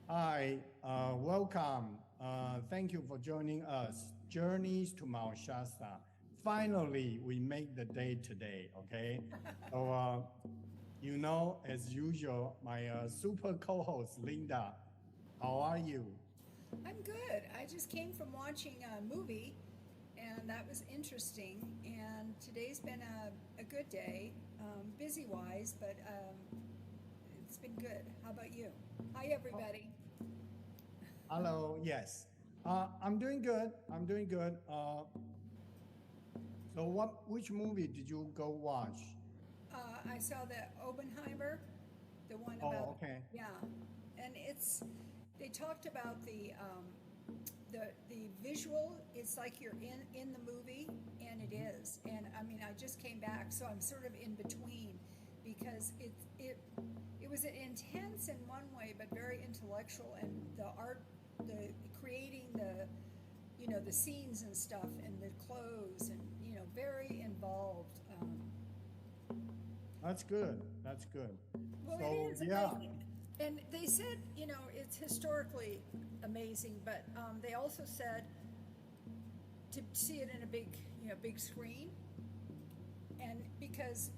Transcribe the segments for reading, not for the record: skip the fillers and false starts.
Hi, welcome. Thank you for joining us. Journeys to Mount Shasta. Finally, we make the day today, okay? So, as usual, my super co host, Linda, how are you? I'm good. I just came from watching a movie, and that was interesting. And today's been a good day, busy wise, but it's been good. How about you? Hi, Oh, everybody. hello, yes. I'm doing good. I'm doing good. So, which movie did you go watch? I saw the Oppenheimer, the one Oh, about, okay. yeah, and they talked about the visual. It's like you're in the movie, and it Mhm. is. And I mean, I just came back, so I'm sort of in between because it was intense in one way, but very intellectual, and the art, the creating the scenes and stuff, and the clothes, and very involved. That's good. That's good. Well, it So, is yeah. amazing. And they said, it's historically amazing, but they also said to see it in a big screen, and because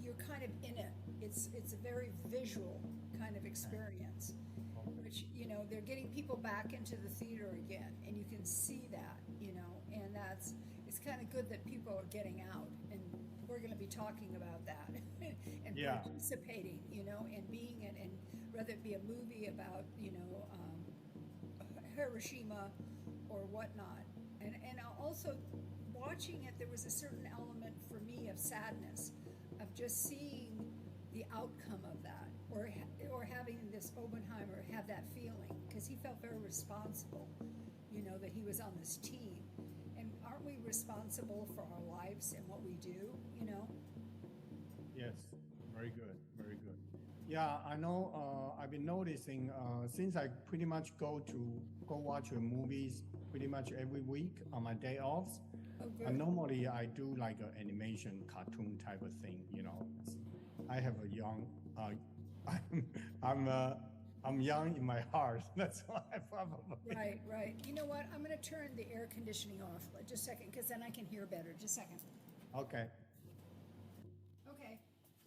you're kind of in it, it's a very visual kind of Okay. experience, Okay. which they're getting people back into the theater again, and you can see that, and it's kind of good that people are getting out, and we're going to be talking about that and Yeah. participating, and being it, and whether it be a movie about Hiroshima or whatnot. And also watching it, there was a certain element for me of sadness, of just seeing the outcome of that, or having this Oppenheimer have that feeling, because he felt very responsible, that he was on this team. And aren't we responsible for our lives and what we do? Yes, very good, very good. Yeah, I know. I've been noticing since I pretty much go watch your movies pretty much every week on my day offs. Oh, And good. normally I do like an animation cartoon type of thing. I have a young. I'm I'm young in my heart. That's why probably. Right, right. You know what? I'm going to turn the air conditioning off. Just a second, because then I can hear better. Just a second. Okay. Okay.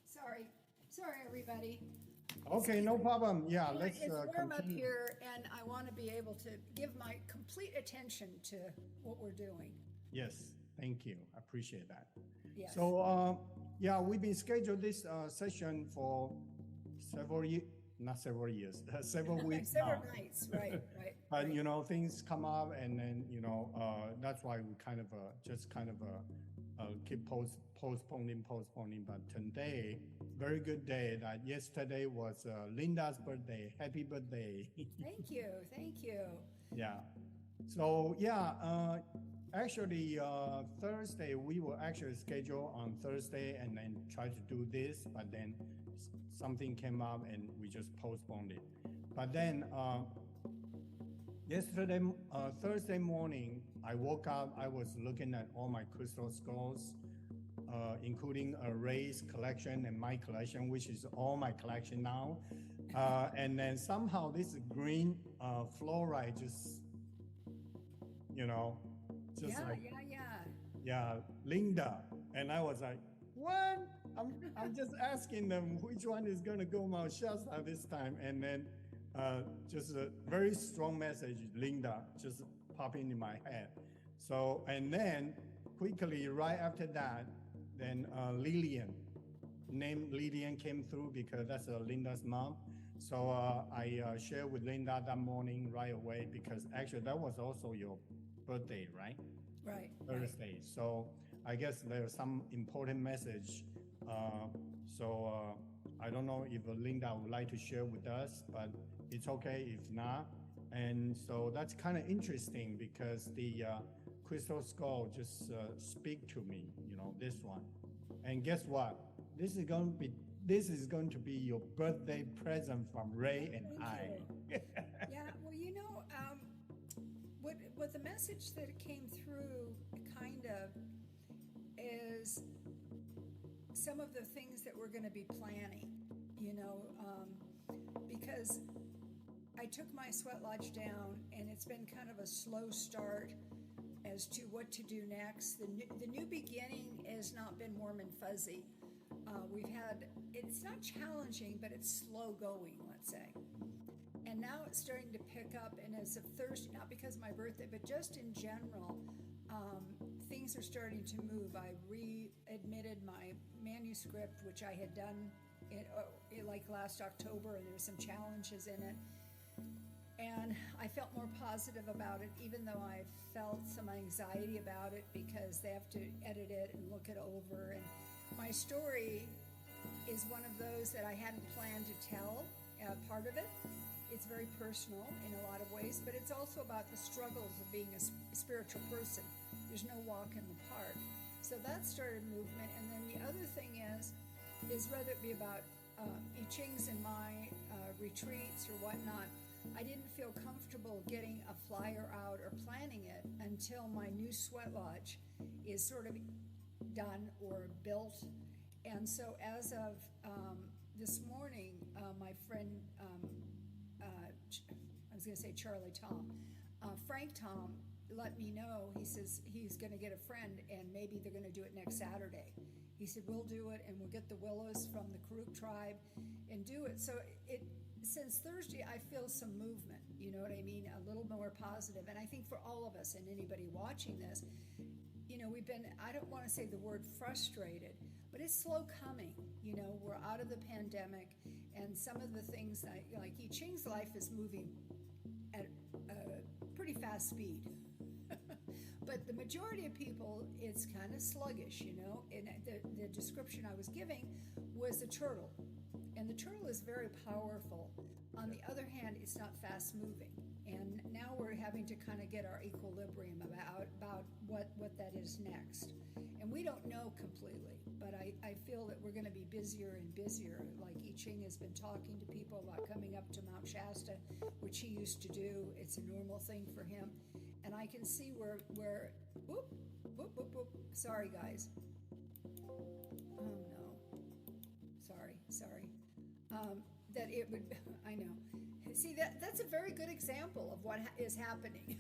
Sorry. Sorry, everybody. It's Okay, no problem. Yeah, let's it's warm up continue. here, and I want to be able to give my complete attention to what we're doing. Yes, thank you. I appreciate that. Yes. So, yeah, we've been scheduled this session for several years, not several years, several weeks Several now. nights. Right, right, But right. things come up, and then that's why we kind of just kind of keep postponing. But today, very good day. That yesterday was Linda's birthday. Happy birthday! Thank you. Thank you. Yeah. So yeah, actually Thursday we were actually scheduled on Thursday and then try to do this, but then something came up and we just postponed it. But then yesterday, Thursday morning, I woke up. I was looking at all my crystal skulls, including a Ray's collection and my collection, which is all my collection now. And then somehow this green fluoride just you know, just Yeah, like, yeah, yeah. yeah, Linda. And I was like, what? I'm just asking them which one is gonna go Mount Shasta this time. And then just a very strong message, Linda, just popping in my head. So and then quickly right after that, then Lillian, name Lillian came through because that's Linda's mom. So I shared with Linda that morning right away because actually that was also your birthday, right? Right, right. Thursday. So I guess there's some important message. Uh, so I don't know if Linda would like to share with us, but it's okay if not. And so that's kind of interesting because the crystal skull just speak to me, this one. And guess what? This is going to be your birthday present from Ray Oh, and thank I. you. Yeah, well, what the message that it came through kind of is some of the things that we're going to be planning, because I took my sweat lodge down, and it's been kind of a slow start as to what to do next. The new beginning has not been warm and fuzzy. It's not challenging, but it's slow going, let's say. And now it's starting to pick up, and as of Thursday, not because of my birthday, but just in general, things are starting to move. I re-admitted my manuscript, which I had done like last October, and there were some challenges in it. And I felt more positive about it, even though I felt some anxiety about it because they have to edit it and look it over. And my story is one of those that I hadn't planned to tell, part of it. It's very personal in a lot of ways, but it's also about the struggles of being a spiritual person. There's no walk in the park. So that started movement. And then the other thing is whether it be about I Chings in my retreats or whatnot, I didn't feel comfortable getting a flyer out or planning it until my new sweat lodge is sort of done or built. And so as of this morning, my friend, I was going to say Charlie Tom, Frank Tom let me know. He says he's going to get a friend and maybe they're going to do it next Saturday. He said, we'll do it and we'll get the willows from the Karuk tribe and do it. So since Thursday, I feel some movement, you know what I mean? A little more positive. And I think for all of us and anybody watching this, you know, we've been, I don't want to say the word frustrated, but it's slow coming. You know, we're out of the pandemic and some of the things that, like I Ching's life is moving at a pretty fast speed. But the majority of people, it's kind of sluggish, you know. And the description I was giving was the turtle. And the turtle is very powerful. On the other hand, it's not fast moving. And now we're having to kind of get our equilibrium about what that is next. And we don't know completely, but I feel that we're going to be busier and busier. Like I Ching has been talking to people about coming up to Mount Shasta, which he used to do. It's a normal thing for him. And I can see where whoop, whoop, whoop, whoop. Sorry, guys. Oh, no. Sorry. That it would, I know. See, that's a very good example of what is happening.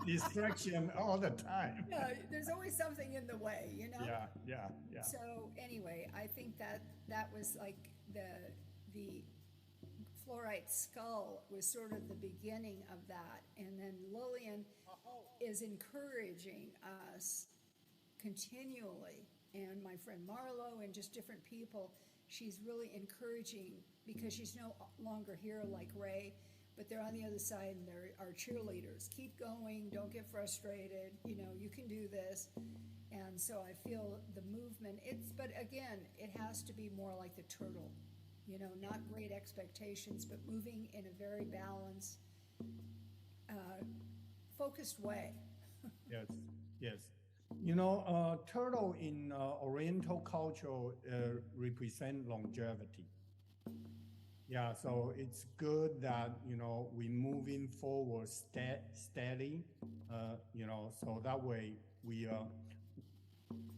Distraction all the time. Yeah, there's always something in the way, you know? Yeah. So anyway, I think that was like the fluorite skull was sort of the beginning of that. And then Lillian is encouraging us continually. And my friend Marlo and just different people, she's really encouraging because she's no longer here like Ray, but they're on the other side and they're our cheerleaders. Keep going, don't get frustrated, you know, you can do this. And so I feel the movement, but again, it has to be more like the turtle, you know, not great expectations, but moving in a very balanced, focused way. Yes. You know, turtle in Oriental culture represent longevity. Yeah, so it's good that, you know, we moving forward steady, you know, so that way we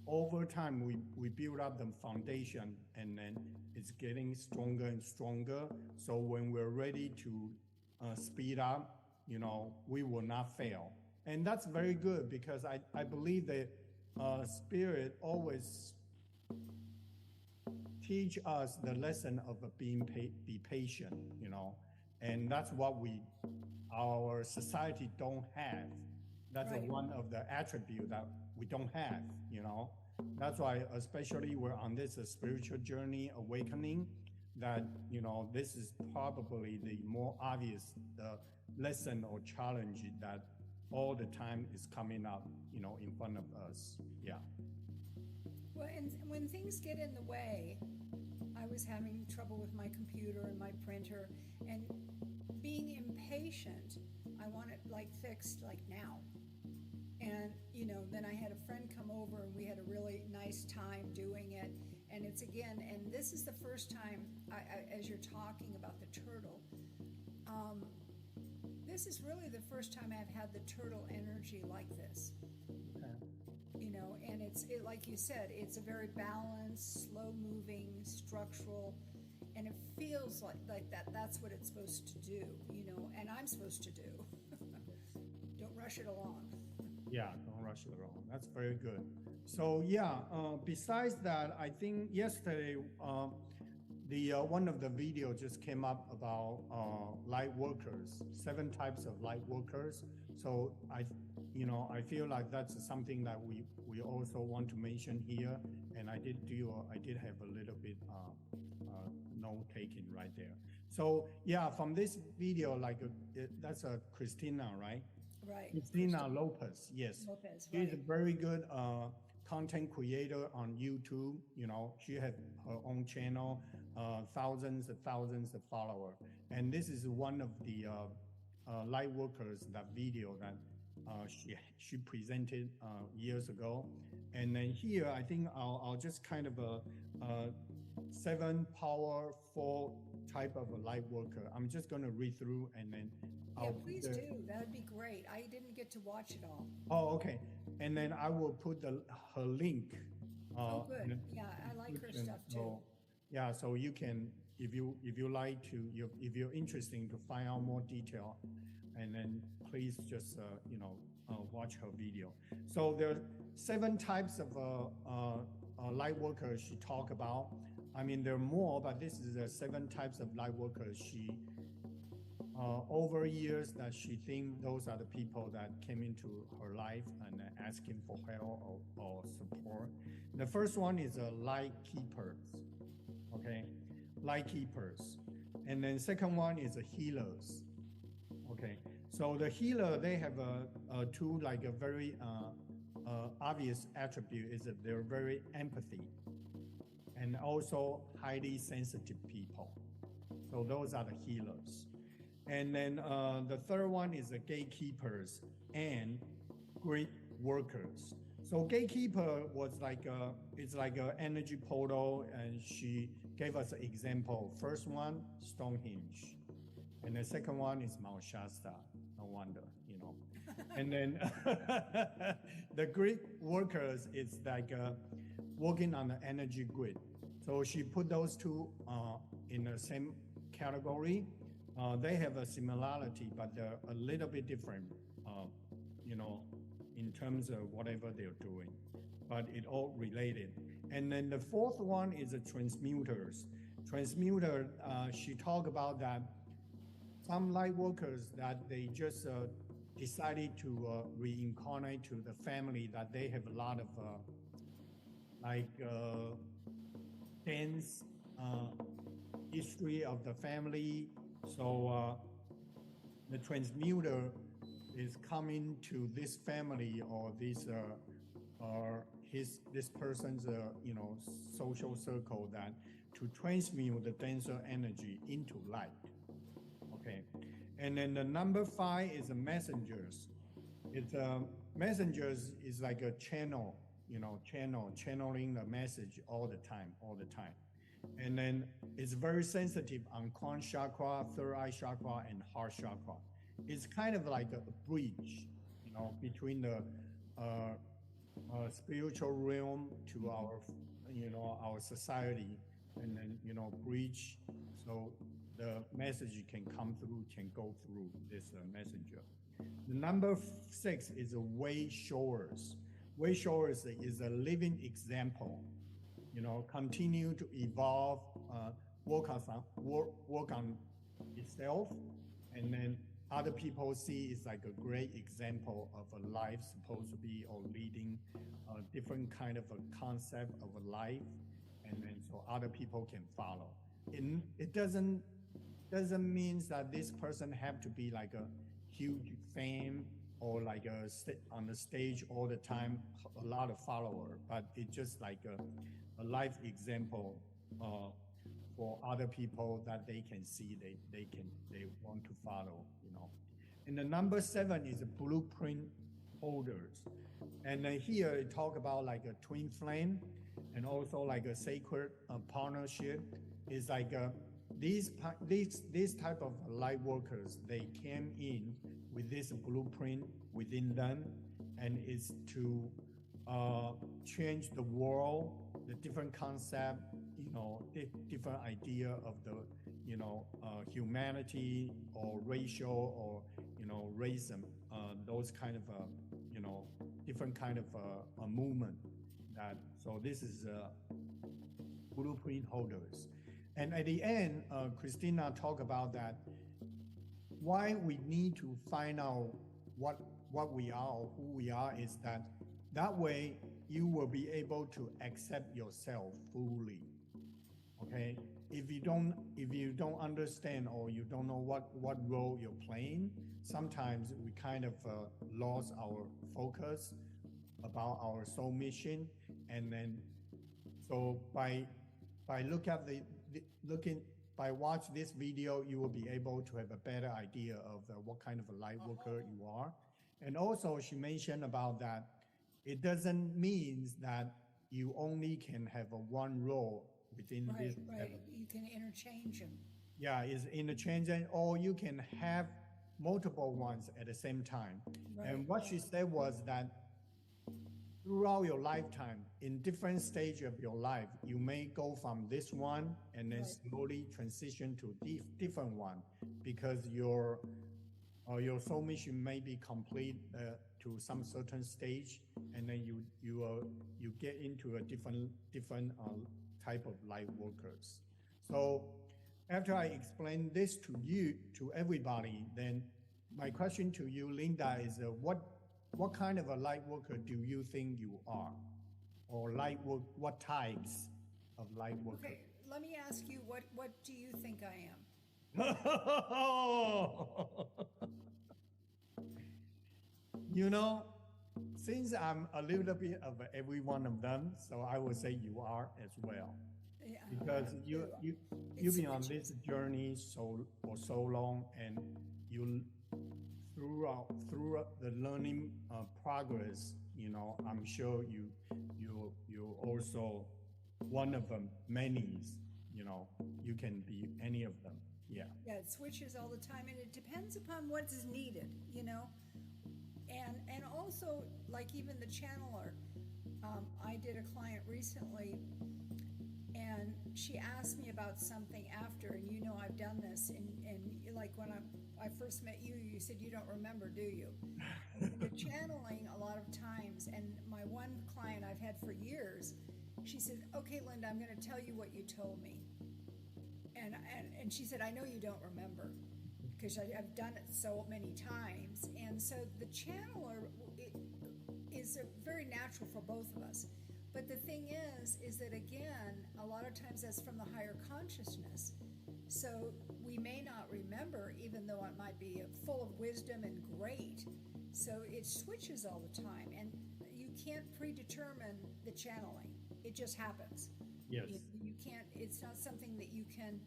over time we build up the foundation and then it's getting stronger and stronger. So when we're ready to speed up, you know, we will not fail. And that's very good because I believe that Spirit always teach us the lesson of be patient, you know, and that's what our society don't have. That's Right. one of the attributes that we don't have, you know. That's why, especially we're on this spiritual journey, awakening, that, you know, this is probably the more obvious lesson or challenge that all the time is coming up, you know, in front of us. Yeah. Well, and when things get in the way, I was having trouble with my computer and my printer, and being impatient, I want it like fixed like now. And, you know, then I had a friend come over and we had a really nice time doing it. And it's again, and this is the first time, as you're talking about the turtle, this is really the first time I've had the turtle energy like this. Okay. You know, and like you said, it's a very balanced, slow moving, structural, and it feels like that's what it's supposed to do, and I'm supposed to do. Don't rush it along. Yeah, don't rush it along. That's very good. So yeah, besides that, I think yesterday the one of the video just came up about light workers, 7 types of light workers. So I feel like that's something that we also want to mention here, and I did have a little bit note taking right there. So yeah, from this video, like that's a Christina, right? Right. Christina Lopez, yes. Lopez, She's a right. very good content creator on YouTube. She has her own channel, thousands and thousands of followers. And this is one of the light workers, that video that she presented years ago. And then here, I think I'll just kind of 7 powerful type of a light worker. I'm just going to read through and then Yeah, please do. That would be great. I didn't get to watch it all. Oh, okay. And then I will put her link. Oh, good. Yeah, I like her stuff too. So, yeah, so you can, if you like to, if you're interested to find out more detail, and then please just watch her video. So there are 7 types of light workers she talked about. I mean, there are more, but this is the 7 types of light workers she. Over years that she think those are the people that came into her life and asking for help or support. The first one is light keepers, okay? Light keepers. And then second one is healers, okay? So the healer, they have two like a very obvious attribute is that they're very empathy and also highly sensitive people. So those are the healers. And then the third one is the gatekeepers and great workers. So gatekeeper was it's like an energy portal, and she gave us an example. First one, Stonehenge. And the second one is Mount Shasta. No wonder, And then the great workers is like working on the energy grid. So she put those two in the same category. They have a similarity, but they're a little bit different, in terms of whatever they're doing, but it all related. And then the fourth one is the transmuters. Transmuter, she talked about that some light workers that they just decided to reincarnate to the family, that they have a lot of dense history of the family. So the transmuter is coming to this family or this this person's social circle, that to transmute the denser energy into light. Okay, and then the number 5 is the messengers. It's messengers is like a channel, channeling the message all the time. And then it's very sensitive on crown chakra, third eye chakra, and heart chakra. It's kind of like a bridge, between the spiritual realm to our society, and then bridge, so the message can come through, can go through this messenger. The number 6 is way showers. Way showers is a living example. Continue to evolve, work on itself, and then other people see it's like a great example of a life supposed to be, or leading a different kind of a concept of a life, and then so other people can follow. It doesn't mean that this person have to be like a huge fame or like on the stage all the time, a lot of followers, but it's just like a life example for other people that they can see, they want to follow, And the number 7 is blueprint holders, and then here it talk about like a twin flame, and also like a sacred partnership. Is like these type of light workers, they came in with this blueprint within them, and is to change the world the different concept, different idea of the, humanity or racial or, racism, those kind of, different kind of a movement. So this is blueprint holders. And at the end, Christina talked about that, why we need to find out what we are or who we are is that way you will be able to accept yourself fully. Okay, if you don't understand or you don't know what role you're playing, sometimes we kind of lost our focus about our soul mission. And then so by by watch this video, you will be able to have a better idea of what kind of a light worker you are. And also she mentioned about that it doesn't mean that you only can have a one role within this. Right. You can interchange them. Yeah, it's interchanging, or you can have multiple ones at the same time. Right. And what she said was that throughout your lifetime, in different stage of your life, you may go from this one and then slowly transition to different one, because your soul mission may be complete to some certain stage, and then you get into a different type of light workers. So after I explain this to everybody, then my question to you, Linda, is what kind of a light worker do you think you are? Or what types of light worker? Okay, let me ask you, what do you think I am? Since I'm a little bit of every one of them, so I would say you are as well. Yeah, because you've been on this journey for so long, and you throughout the learning progress, I'm sure you're also one of them. Many, you can be any of them. Yeah. Yeah, it switches all the time, and it depends upon what is needed, And also, like even the channeler, I did a client recently, and she asked me about something after, and I've done this, and like when I first met you, you said you don't remember, do you? The channeling a lot of times, and my one client I've had for years, she said, okay, Linda, I'm going to tell you what you told me. And she said, I know you don't remember, because I've done it so many times. And so the channeler is very natural for both of us. But the thing is that again, a lot of times that's from the higher consciousness. So we may not remember, even though it might be full of wisdom and great. So it switches all the time, and you can't predetermine the channeling. It just happens. Yes. You can't, it's not something that you can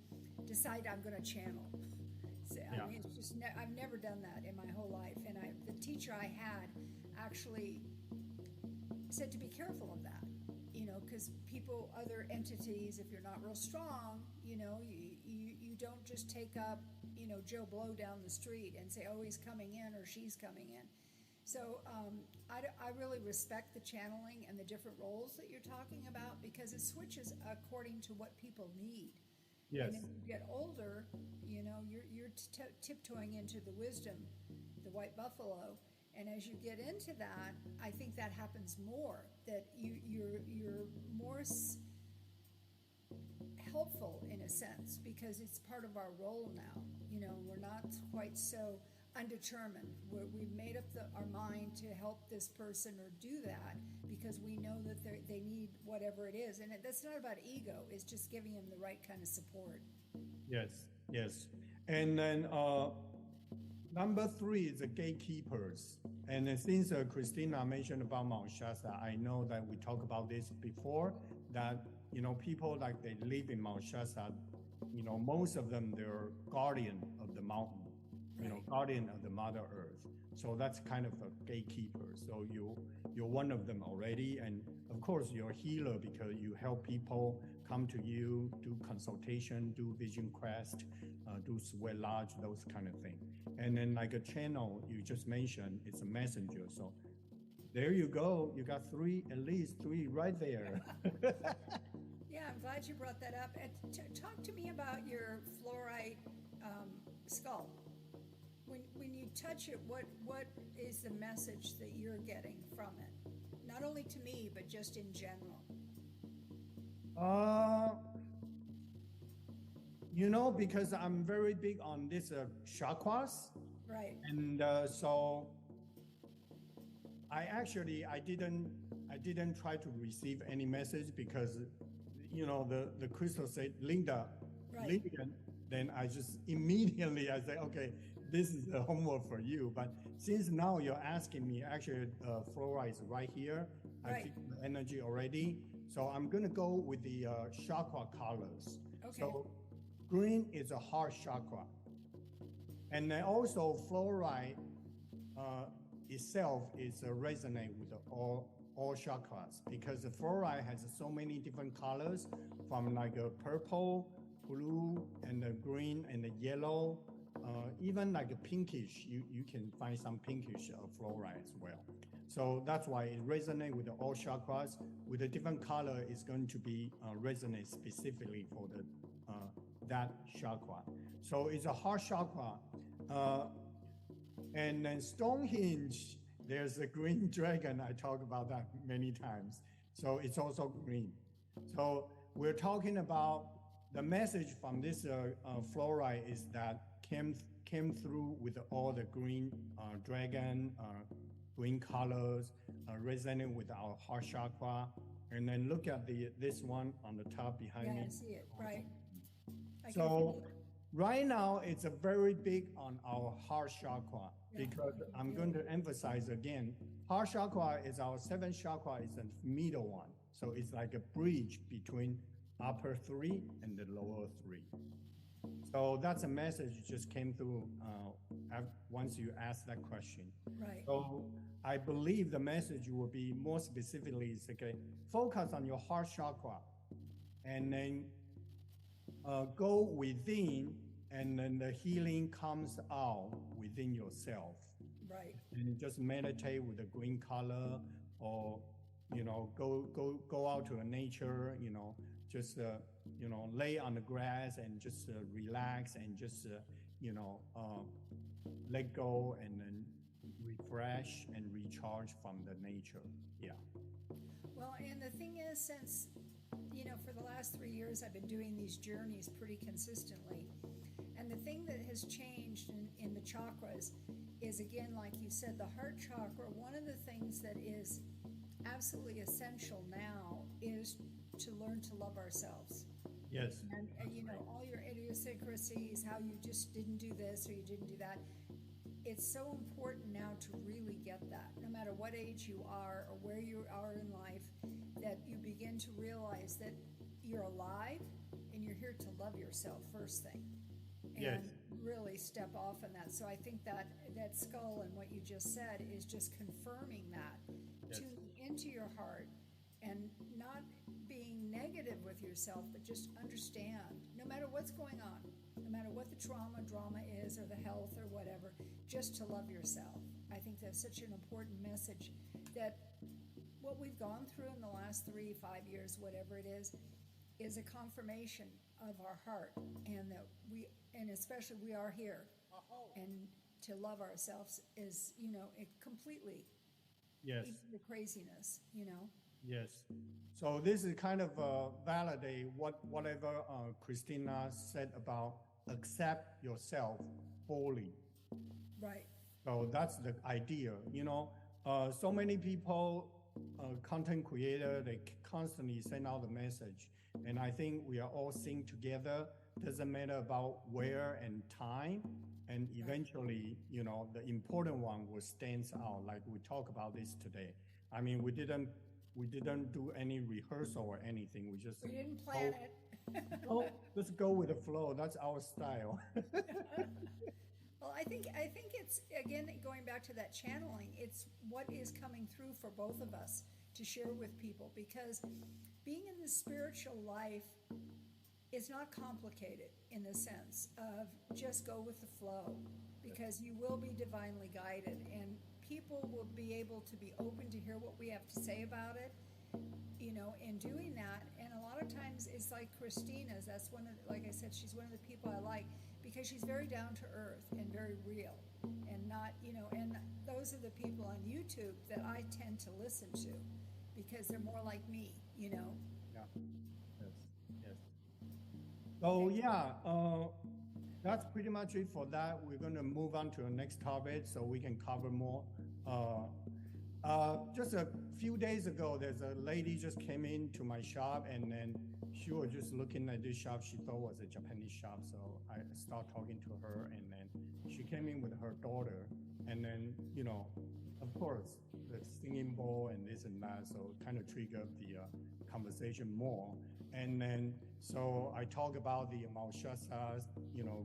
decide I'm going to channel. So, yeah. I mean, it's just, I've never done that in my whole life. And the teacher I had actually said to be careful of that, because other entities, if you're not real strong, you don't just take up, Joe Blow down the street and say, oh, he's coming in or she's coming in. So I really respect the channeling and the different roles that you're talking about, because it switches according to what people need. Yes. And as you get older, you're tiptoeing into the wisdom, the white buffalo. And as you get into that, I think that happens more, that you're more helpful in a sense, because it's part of our role now. We're not quite so undetermined. We've made up our mind to help this person or do that because we know that they need whatever it is. And that's not about ego. It's just giving them the right kind of support. Yes. And then number 3 is the gatekeepers. And then since Christina mentioned about Mount Shasta, I know that we talked about this before, that, people like they live in Mount Shasta, most of them, they're guardian of the mountain, guardian of the Mother Earth. So that's kind of a gatekeeper. So you're one of them already. And of course, you're a healer because you help people come to you, do consultation, do vision quest, do sweat lodge, those kind of things. And then like a channel you just mentioned, it's a messenger. So There you go. You got three, at least three right there. Yeah, I'm glad you brought that up. And talk to me about your fluorite skull. When you touch it, what is the message that you're getting from it? Not only to me, but just in general. Uh, because I'm very big on this chakras, Right. and so I didn't try to receive any message because the crystal said Linda, Right. Lillian. Then I just immediately I say, okay, this is the homework for you. But since now you're asking me, actually, fluoride is right here. I Right. feel the energy already, so I'm gonna go with the chakra colors. Okay. So green is a heart chakra, and then also fluoride uh, itself is resonate with all chakras because the fluoride has so many different colors, from like a purple, blue, and the green and the yellow, even like a pinkish. You can find some pinkish fluoride as well. So that's why it resonates with all chakras. With a different color, it's going to be resonate specifically for the that chakra. So it's a heart chakra. Uh, and then Stonehenge, there's a green dragon. I talk about that many times. So it's also green. So we're talking about the message from this fluoride is that came through with all the green dragon, green colors, resonating with our heart chakra. And then look at this one on the top behind Yeah, me. I see it. Right. I can So feel it. right now, it's a very big on our heart chakra Yeah, because I can I'm feel going it. to emphasize again, heart chakra is our seventh chakra, is the middle one. So it's like a bridge between upper three and the lower three. So that's a message just came through once you ask that question. Right. So I believe the message will be more specifically is okay, focus on your heart chakra and then go within, and then the healing comes out within yourself. Right. And just meditate with the green color, or go out to the nature. Just lay on the grass and just relax and just let go and then refresh and recharge from the nature. Yeah. Well, and the thing is, since, for the last 3 years, I've been doing these journeys pretty consistently. And the thing that has changed in the chakras is, again, like you said, the heart chakra. One of the things that is absolutely essential now is to learn to love ourselves. Yes. And all your idiosyncrasies, how you just didn't do this or you didn't do that. It's so important now to really get that, no matter what age you are or where you are in life, that you begin to realize that you're alive and you're here to love yourself first thing. And Yes. really step off on that. So I think that skull and what you just said is just confirming that. Yes. Tuning into your heart and not being negative with yourself, but just understand, no matter what's going on, no matter what the drama is, or the health or whatever, just to love yourself. I think that's such an important message, that what we've gone through in the last 3-5 years, whatever it is a confirmation of our heart, and that and especially we are here, and to love ourselves is, it completely, Yes. even the craziness, Yes. So this is kind of validate whatever Christina said about accept yourself fully. Right. So that's the idea. So many people, content creator, they constantly send out the message, and I think we are all synced together. Doesn't matter about where and time, and eventually, the important one will stand out. Like we talk about this today. I mean, we didn't do any rehearsal or anything. We didn't plan it. Let's go with the flow. That's our style. Well, I think it's, again, going back to that channeling, it's what is coming through for both of us to share with people, because being in the spiritual life is not complicated in the sense of just go with the flow, because you will be divinely guided, and people will be able to be open to hear what we have to say about it, in doing that. And a lot of times it's like Christina's, that's one of, like I said, she's one of the people I like because she's very down to earth and very real and not, and those are the people on YouTube that I tend to listen to because they're more like me. Yeah. Yes. Yes. So yeah, that's pretty much it for that. We're going to move on to the next topic so we can cover more. Just a few days ago, there's a lady just came into my shop, and then she was just looking at this shop. She thought it was a Japanese shop, so I started talking to her, and then she came in with her daughter, and then of course, the singing bowl and this and that, so kind of triggered the conversation more. And then so I talk about the Mount Shasta,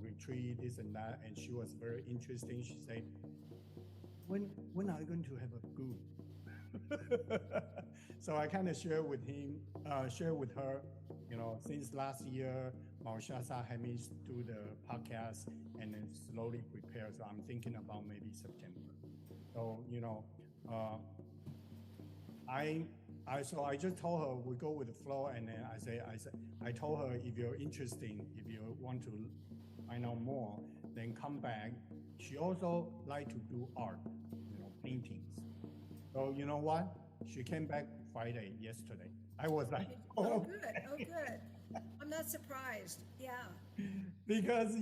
retreat, this and that, and she was very interesting. She said, when are you going to have a group? So I kind of share with her, since last year, Mount Shasta had me do the podcast and then slowly prepare. So I'm thinking about maybe September. So, I just told her we go with the flow, and then I told her if you're interested, if you want to find out more, then come back. She also like to do art, paintings. So you know what? She came back Friday, yesterday. I was like, oh good. I'm not surprised. Yeah. Because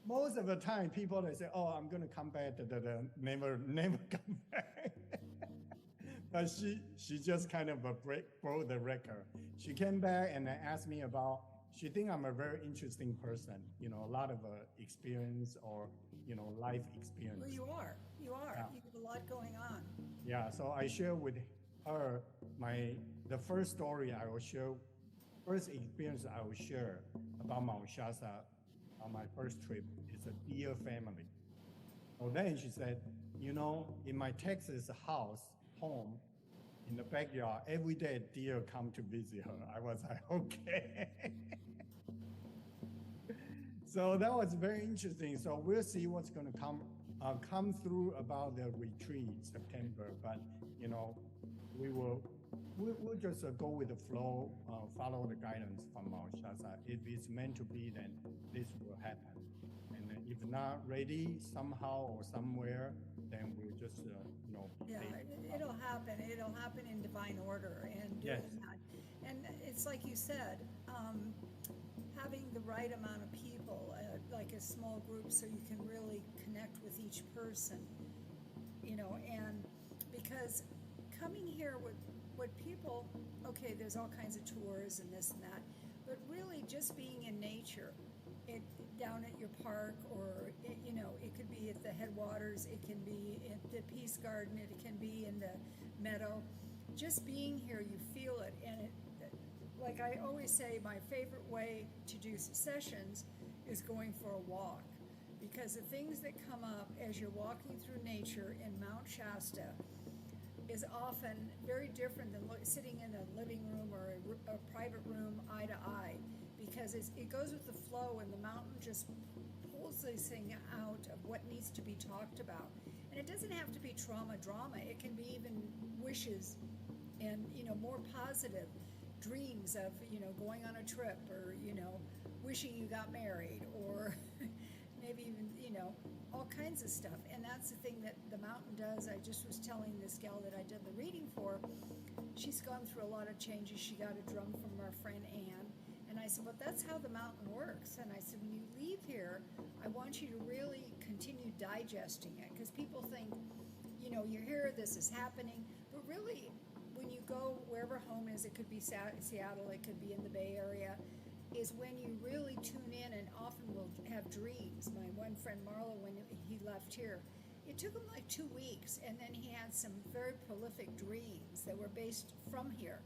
most of the time people they say, "Oh, I'm gonna come back," never come back. But she just kind of broke the record. She came back and asked me about. She think I'm a very interesting person. A lot of experience or life experience. Well, you are. Yeah. You have a lot going on. Yeah. So I share with her the first story I will share. First experience I will share about Mount Shasta on my first trip is a deer family. So then she said, in my Texas home, in the backyard, every day deer come to visit her. I was like, okay. So that was very interesting. So we'll see what's going to come through about the retreat September. But we'll just go with the flow, follow the guidance from Mount Shasta. If it's meant to be, then this will happen. And then if not ready somehow or somewhere, then we'll just yeah, it'll happen. It'll happen in divine order, and yes. And it's like you said, having the right amount of people, like a small group, so you can really connect with each person, and because coming here with people, okay, there's all kinds of tours and this and that, but really just being in nature, down at your park, or it could be at the headwaters, it can be at the Peace Garden, it can be in the meadow. Just being here, you feel it, and like I always say, my favorite way to do sessions is going for a walk, because the things that come up as you're walking through nature in Mount Shasta is often very different than sitting in a living room or a private room eye to eye, because it goes with the flow, and the mountain just pulls this thing out of what needs to be talked about. And it doesn't have to be drama. It can be even wishes and, more positive dreams of, going on a trip, or, wishing you got married, or maybe even, all kinds of stuff. And that's the thing that the mountain does. I just was telling this gal that I did the reading for, she's gone through a lot of changes. She got a drum from our friend Anne. And I said, well, that's how the mountain works. And I said, when you leave here, I want you to really continue digesting it, because people think, you're here, this is happening. But really, when you go wherever home is, it could be Seattle, it could be in the Bay Area, is when you really tune in, and often will have dreams. My one friend Marlo, when he left here, it took him like 2 weeks, and then he had some very prolific dreams that were based from here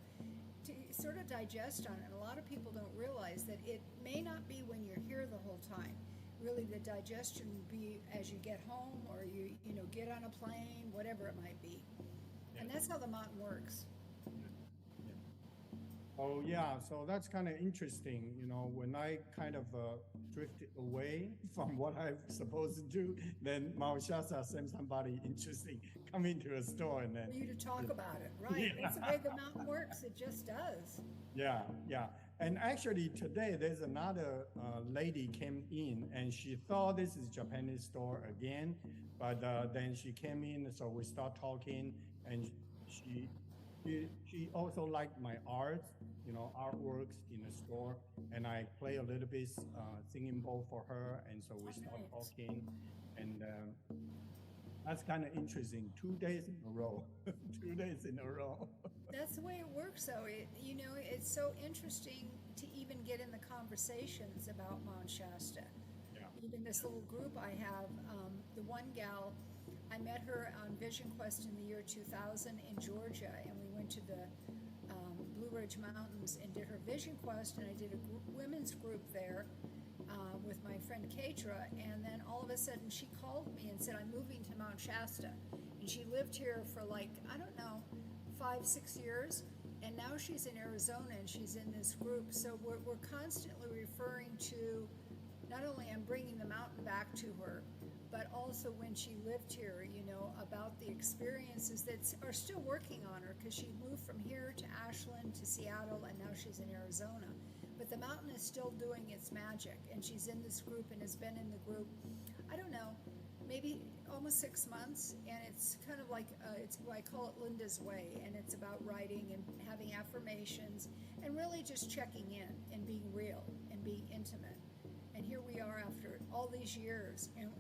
to sort of digest on it. And a lot of people don't realize that it may not be when you're here the whole time. Really, the digestion would be as you get home, or you get on a plane, whatever it might be. Yeah. And that's how the mountain works. Yeah. Oh yeah, so that's kind of interesting. You know, when I kind of drifted away from what I'm supposed to do, then Mao Shasta sent somebody interesting come into a store and then For you to talk about it, right? yeah, That's the way the mountain works. It just does. yeah, yeah. And actually today there's another lady came in and she thought this is Japanese store again, but then she came in, so we start talking, and she she also liked my art, you know, artworks in the store, and I play a little bit singing bowl for her, and so we Oh, start nice. talking, and that's kind of interesting. 2 days in a row, 2 days in a row. That's the way it works, though. It's so interesting to even get in the conversations about Mount Shasta. Yeah. Even this little group I have, the one gal, I met her on Vision Quest in the year 2000 in Georgia, and we went to the Blue Ridge Mountains and did her Vision Quest, and I did a women's group there with my friend Keitra, and then all of a sudden she called me and said, I'm moving to Mount Shasta. And she lived here for like, I don't know, 5, 6 years, and now she's in Arizona and she's in this group. So we're constantly referring to, not only I'm bringing the mountain back to her, but also when she lived here, about the experiences that are still working on her, because she moved from here to Ashland to Seattle and now she's in Arizona. But the mountain is still doing its magic, and she's in this group and has been in the group, I don't know, maybe almost 6 months, and it's kind of like I call it Linda's Way, and it's about writing and having affirmations and really just checking in and being real and being intimate. And here we are after all these years, and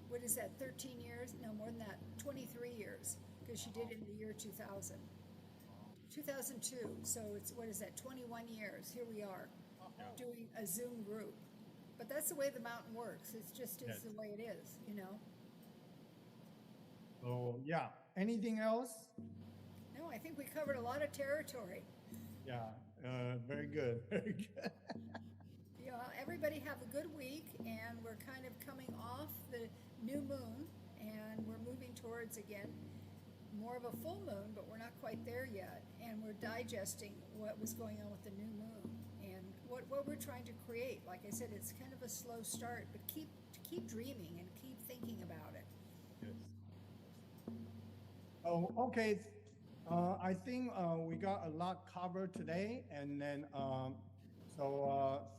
what is that, 13 years? No, more than that, 23 years, because she did it in the year 2000. 2002, so it's, what is that, 21 years, here we are, doing a Zoom group. But that's the way the mountain works. It's just Yes. the way it is. So yeah. Anything else? No, I think we covered a lot of territory. Yeah. Very good. Very good. Everybody have a good week, and we're kind of coming off the new moon, and we're moving towards, again, more of a full moon, but we're not quite there yet, and we're digesting what was going on with the new moon and what we're trying to create. Like I said, it's kind of a slow start, but keep dreaming and keep thinking about it. Yes. Oh, okay. I think we got a lot covered today, and then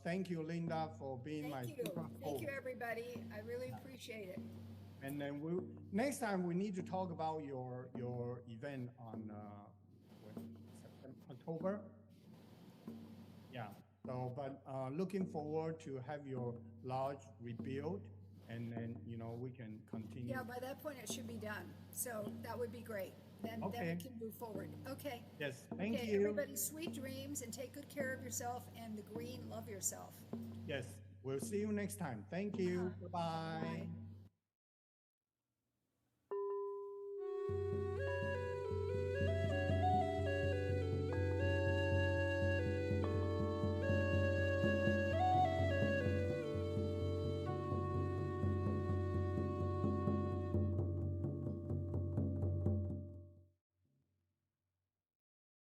thank you, Linda, for being my Thank you. super Thank you, host. everybody. I really appreciate it. And then next time we need to talk about your event on September, October. Yeah. So, but looking forward to have your lodge rebuilt, and then we can continue. Yeah, by that point it should be done. So that would be great. Then we Okay. can move forward. Okay. Yes. Thank Okay, you. everybody, sweet dreams, and take good care of yourself, and the green, love yourself. Yes. We'll see you next time. Thank you. Bye-bye. Bye.